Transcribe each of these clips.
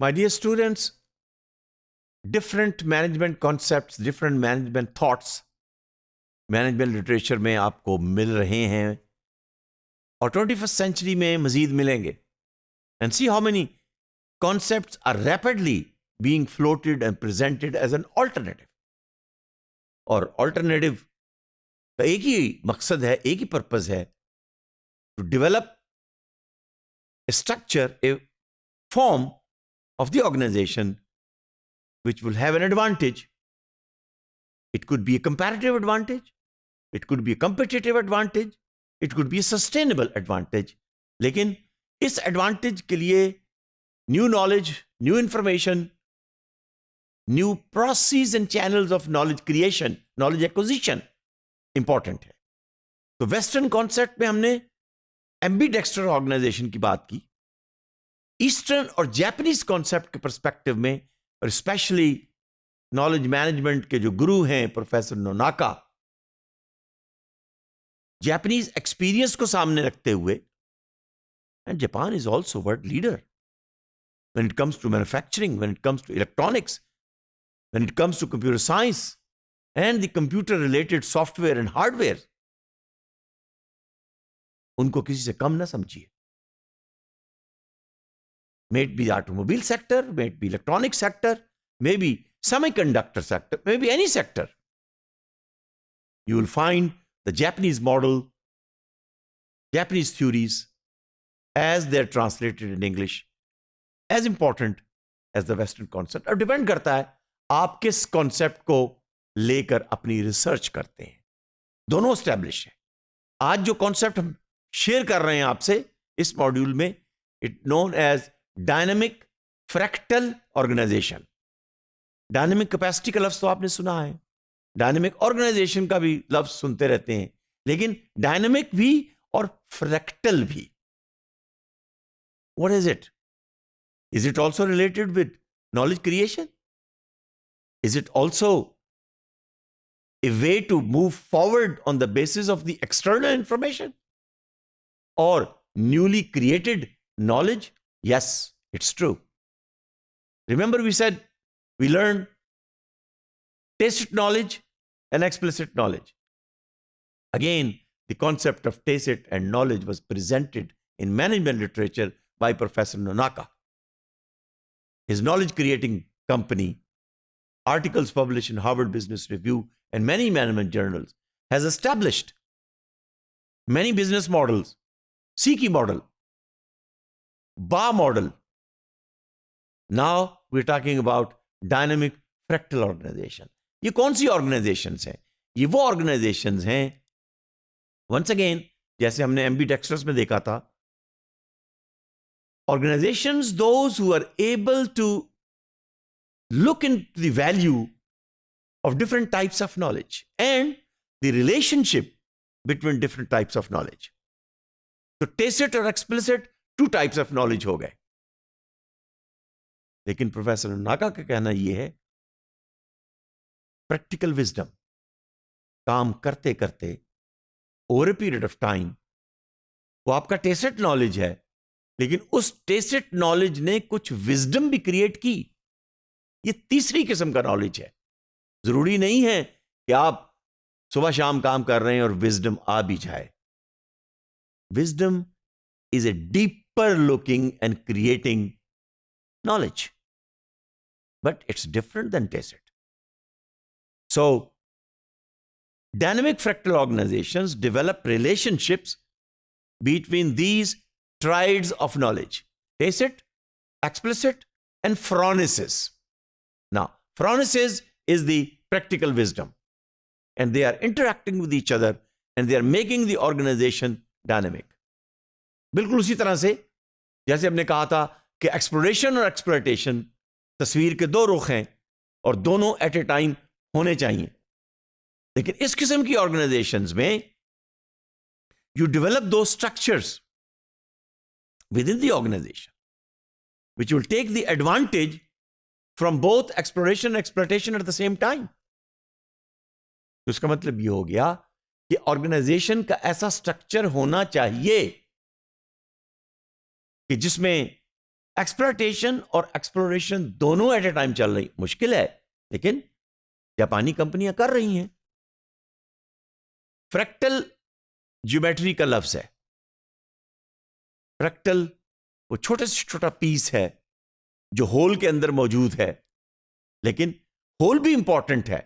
My dear students, different management concepts, different management thoughts, management literature में आपको मिल रहे हैं और 21st सेंचुरी में मजीद मिलेंगे. And see how many concepts are rapidly being floated and presented as an alternative. और ऑल्टरनेटिव का एक ही मकसद है, एक ही पर्पज है, to develop a structure, a form of the organization which will have an advantage. It could be a comparative advantage, it could be a competitive advantage, it could be a sustainable advantage. लेकिन इस advantage के लिए new knowledge, new information, new processes and channels of knowledge creation, knowledge acquisition important है. तो western concept में हमने एम्बीडेक्स्टर organisation की बात की. ईस्टर्न और जापानीज कॉन्सेप्ट के पर्सपेक्टिव में, और स्पेशली नॉलेज मैनेजमेंट के जो गुरु हैं प्रोफेसर नोनाका, जापानीज एक्सपीरियंस को सामने रखते हुए, and Japan is also world leader when it comes to manufacturing, when it comes to electronics, when it comes to computer science and the computer related software and hardware. उनको किसी से कम ना समझिए. May it be the automobile sector, may it be electronic sector, maybe semiconductor sector, maybe any sector. You will find the Japanese model, Japanese theories, as they're translated in English, as important as the Western concept. अब depend करता है आप किस concept को लेकर अपनी research करते हैं. दोनों एस्टैब्लिश है. आज जो कॉन्सेप्ट हम शेयर कर रहे हैं आपसे इस मॉड्यूल में, it known as dynamic fractal organization. Dynamic capacity का लफ्ज तो आपने सुना है, डायनेमिक ऑर्गेनाइजेशन का भी लफ्ज सुनते रहते हैं, लेकिन डायनेमिक भी और फ्रैक्टल भी. What is it? Is it also related with knowledge creation? Is it also a way to move forward on the basis of the external information और newly created knowledge? Yes, it's true. Remember we said we learned tacit knowledge and explicit knowledge. Again, the concept of tacit and knowledge was presented in management literature by Professor Nonaka. His knowledge creating company, articles published in Harvard Business Review and many management journals, has established many business models. CKI model, BA model. Now we're talking about dynamic fractal organization. ये कौन सी organisations हैं? ये वो organisations हैं, once again जैसे हमने एम्बीडेक्स्टर्स में देखा था, organizations those who are able to look into the value of different types of knowledge and the relationship between different types of knowledge. तो tacit और explicit two types of knowledge हो गए. लेकिन प्रोफेसर नाका का कहना यह है, प्रैक्टिकल विजडम काम करते करते over a period of time, वो आपका टेसिट नॉलेज है, लेकिन उस टेसिट नॉलेज ने कुछ विजडम भी क्रिएट की. ये तीसरी किस्म का नॉलेज है. जरूरी नहीं है कि आप सुबह शाम काम कर रहे हैं और विजडम आ भी जाए. Wisdom is a deeper looking and creating knowledge, but it's different than tacit. So dynamic fractal organizations develop relationships between these triads of knowledge: tacit, explicit, and phronesis. Now phronesis is the practical wisdom, and they are interacting with each other and they are making the organization dynamic. बिल्कुल उसी तरह से जैसे हमने कहा था कि exploration और एक्सप्लॉयटेशन तस्वीर के दो रुख हैं और दोनों एट ए टाइम होने चाहिए. लेकिन इस किस्म की ऑर्गेनाइजेशंस में यू डेवलप दो structures within the organisation which will take the advantage from both exploration and exploitation at the same time. तो इसका मतलब ये हो गया कि ऑर्गेनाइजेशन का ऐसा स्ट्रक्चर होना चाहिए कि जिसमें एक्सप्लॉयटेशन और एक्सप्लोरेशन दोनों एट ए टाइम चल रही, मुश्किल है, लेकिन जापानी कंपनियां कर रही हैं। फ्रैक्टल ज्योमेट्री का लफ्ज है। फ्रैक्टल वो छोटे से छोटा पीस है जो होल के अंदर मौजूद है, लेकिन होल भी इंपॉर्टेंट है,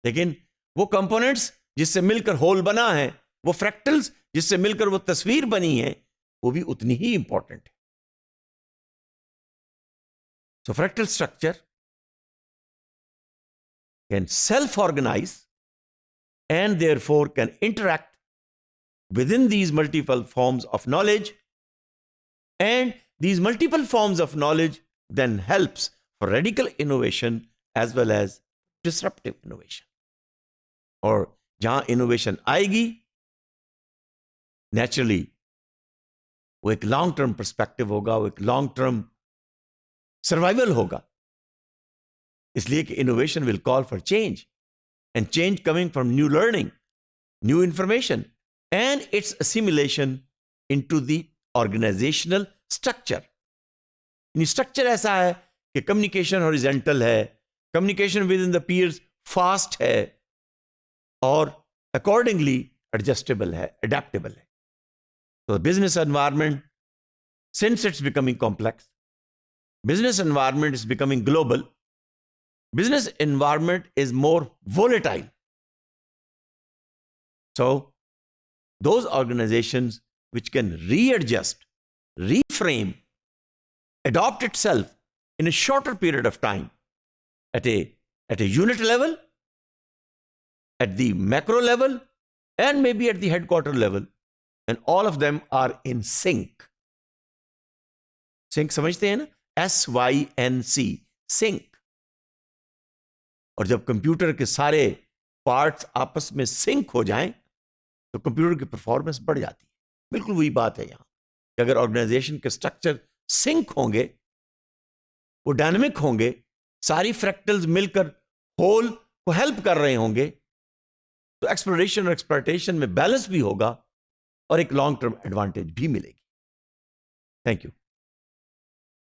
लेकिन वो कंपोनेंट्स जिससे मिलकर होल बना है, वो फ्रैक्टल्स जिससे मिलकर वो तस्वीर बनी है, वो भी उतनी ही इंपॉर्टेंट है। So fractal structure can self organise and therefore can interact within these multiple forms of knowledge, and these multiple forms of knowledge then helps for radical innovation as well as disruptive innovation. और जहां innovation आएगी, naturally वो एक long term perspective होगा, वो एक long term survival होगा, इसलिए कि innovation will call for change, and change coming from new learning, new information, and its assimilation into the organizational structure. Structure ऐसा है कि कम्युनिकेशन हॉरिजेंटल है, communication within the peers fast है, और accordingly adjustable है, adaptable है. तो business environment, since it's becoming complex, business environment is becoming global, business environment is more volatile. So those organizations which can readjust, reframe, adopt itself in a shorter period of time at a unit level, at the macro level, and maybe at the headquarter level, and all of them are in sync. Sync समझते हैं ना? SYNC, sync. और जब computer के सारे parts आपस में sink हो जाएं तो कंप्यूटर की परफॉर्मेंस बढ़ जाती है. बिल्कुल वही बात है यहां कि अगर ऑर्गेनाइजेशन के स्ट्रक्चर सिंक होंगे, वो डायनेमिक होंगे, सारी फ्रैक्टल्स मिलकर होल को हेल्प कर रहे होंगे, तो एक्सप्लोरेशन और एक्सप्लॉयटेशन में बैलेंस भी होगा और एक लॉन्ग टर्म एडवांटेज भी मिलेगी. Thank you.